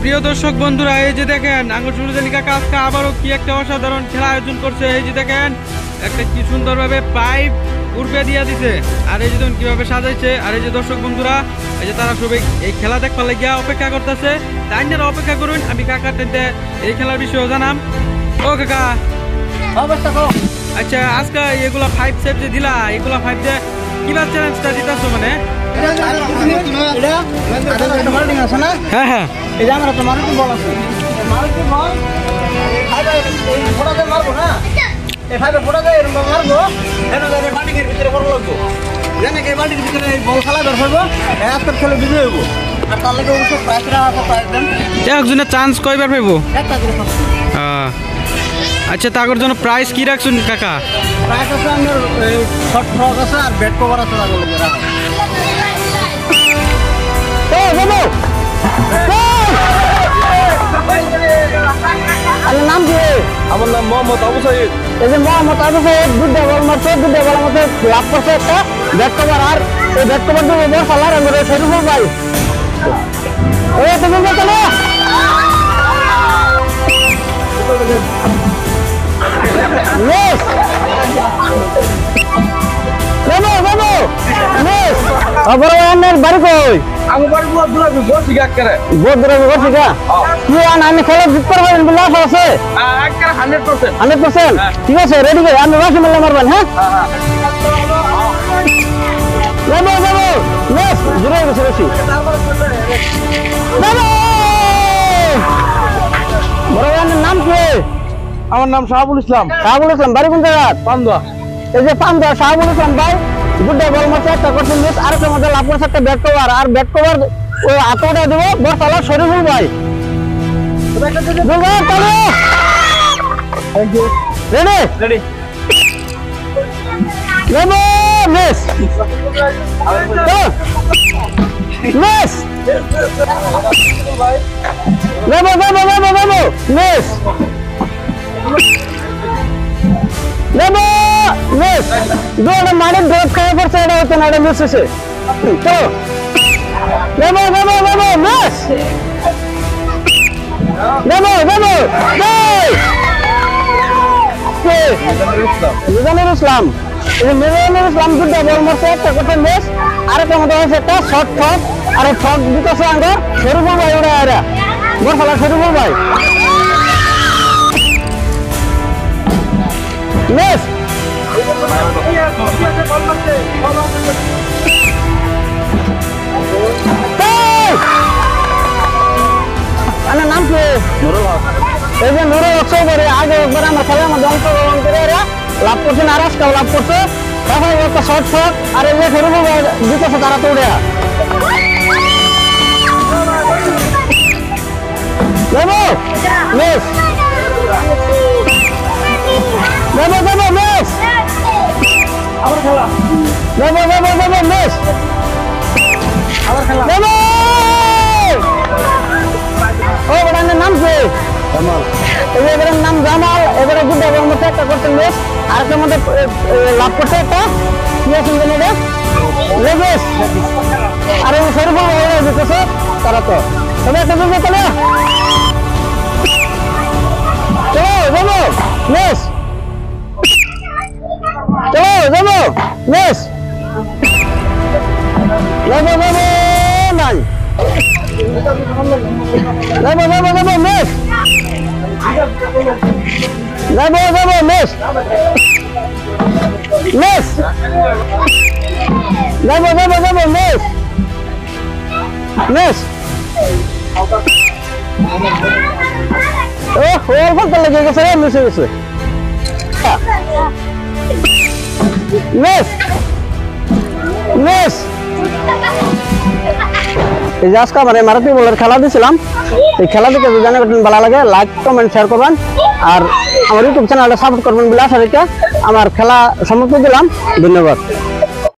প্রিয় দর্শক বন্ধুরা, এই যে দেখেন আঙ্গুর সুরজানি কাকা আজকে আবারও কি একটা অসাধারণ খেলা আয়োজন করছে। এই যে দেখেন একটা কি সুন্দরভাবে পাইপ উড়বে দিয়া দিছে, আর এই যে দেখুন কিভাবে সাজাইছে। আর এই যে দর্শক বন্ধুরা, এই যে তারা সবাই এই খেলা দেখবার লাগিয়া অপেক্ষা করতেছে। তাই আপনারা অপেক্ষা করুন, আমি কাকার টেন্টে এই খেলার বিষয়ে জানাম। ও কাকা, আচ্ছা আজকে এগুলা 5 সেট যে দিলা, এগুলা 5 যে কিবা চ্যালেঞ্জটা দিতেছো মানে? হ্যাঁ হ্যাঁ, এই যে আমরা তো মারুতি বল আছে, মারুতি বল এই ফোটাতে মারবো না, এই ফাইভে ফোটাতে এরকম মারবো, এর মধ্যে বাটিকের ভিতরে বড় লাগবো, জানে কি বাটিকের ভিতরে এই বল খেলা ধর হইবো, আজকে খেলে বিজয় হইবো। আর তার লাগে ওই প্রাইসটা কত একদম একজনের চান্স কয়বার পাইবো? একটা করে আচ্ছা, তাগর জন্য প্রাইস কি রাখছুন কাকা? প্রাইস আছে আমার শর্ট ফ্রক আছে আর ব্যাট কভার আছে তার লাগে রাখা। নাম কি? আমার নাম মোহাম্মদ আবু সাইদ। এই যে মোহাম্মদ আবু সাইদ দুটো বল মারছে, দুটো বলের মধ্যে লাভ করছে একটা ব্যাট কভার, আর এই ব্যাট কভার দিয়ে বল ফালার আমরা শরীফুল ভাই এই তুমি চলো মিস চলো চলো মিস আবার আনের বাড়ি কই? আমি বাড়ি বহুত দূরে বসি করে বহুত দূরে বসি কা কি আমি খেলা জিততে পারবেন বলে আশা আছে একবারে 100%। 100%? ঠিক আছে, রেডি করে আমি বাসি মেলে মারবেন। হ্যাঁ যাবো যাবো মিস জুড়ে বসে বসি বড় ভাইয়ের নাম কি? আমার নাম শাহাবুল ইসলাম। শাহাবুল ইসলাম, বাড়ি কোন জায়গা? পান্দুয়া। এই যে পান্দুয়া শাহাবুল ইসলাম ভাই দুটো বল মারছে, একটা করছে মিস, আর একটা মধ্যে লাভ করছে একটা ব্যাট কভার, আর ব্যাট কভার ওই আতটা দেবো বস আলা শরীফুল ভাই। Ready ready Livo miss miss লেবো লেবো লেবো লেবো মিস লেবো মিস দৌড়ে মারে ড্রপ খাওয়া পড়ছে, এটা হচ্ছে না, এটা মিস হয়েছে। তো লেবো লেবো লেবো মিস লেবো লেবো মিজানুর ইসলাম, মিজানুর ইসলাম দুটো বল মারছে, একটা করছে মিস, আর একটা মতো হচ্ছে একটা শর্ট ফক, আর ফক দিতেছে আঙ্গা শরীফুল ভাই, ওরা এরা বল ফেলা শরীফুল ভাই মিস আমার নাম কি? এই যে নুরুল হক চৌধুরী, আগে একবার আমার খেলার মধ্যে অংশগ্রহণ করে এরা লাভ করছে, নারাজকাও লাভ করছে, তারপরে একটা শর্ট শট, আর এই যে শরীফুল ভাই দিতেছে তারা তো উড়ে দেবো মিস দেবো দেবো মিস আবার খেলা দেবো দেবো দেবো মিস আবার খেলা দেবো। ও ওটার নাম কি? এবারের নাম জামাল। এবারে দুটো বল মধ্যে একটা করছে মিস, আর একটা মধ্যে লাভ করছে একটা কি আছে লেগেস, আর এই শরীফুল ভাই দিতেছে তারা তো তবে একটা দিকে চলে চলো যাবো মিস চলো যাবো মিস যাবো যাবো নাই যাবো যাবো যাবো মিস যাবো যাবো মিস মিস যাবো যাবো যাবো মিস মিস ও ওর ফলটা লেগে গেছে, মিস হয়ে গেছে মিস মিস। এই যে আজকে মানে মারুতি বলের খেলা দিয়েছিলাম, এই খেলা দেখে যদি জানা ভালো লাগে লাইক কমেন্ট শেয়ার করবেন, আর আমার ইউটিউব চ্যানেলটা সাপোর্ট করবেন বলে আশা রেখে আমার খেলা সমাপ্ত দিলাম। ধন্যবাদ।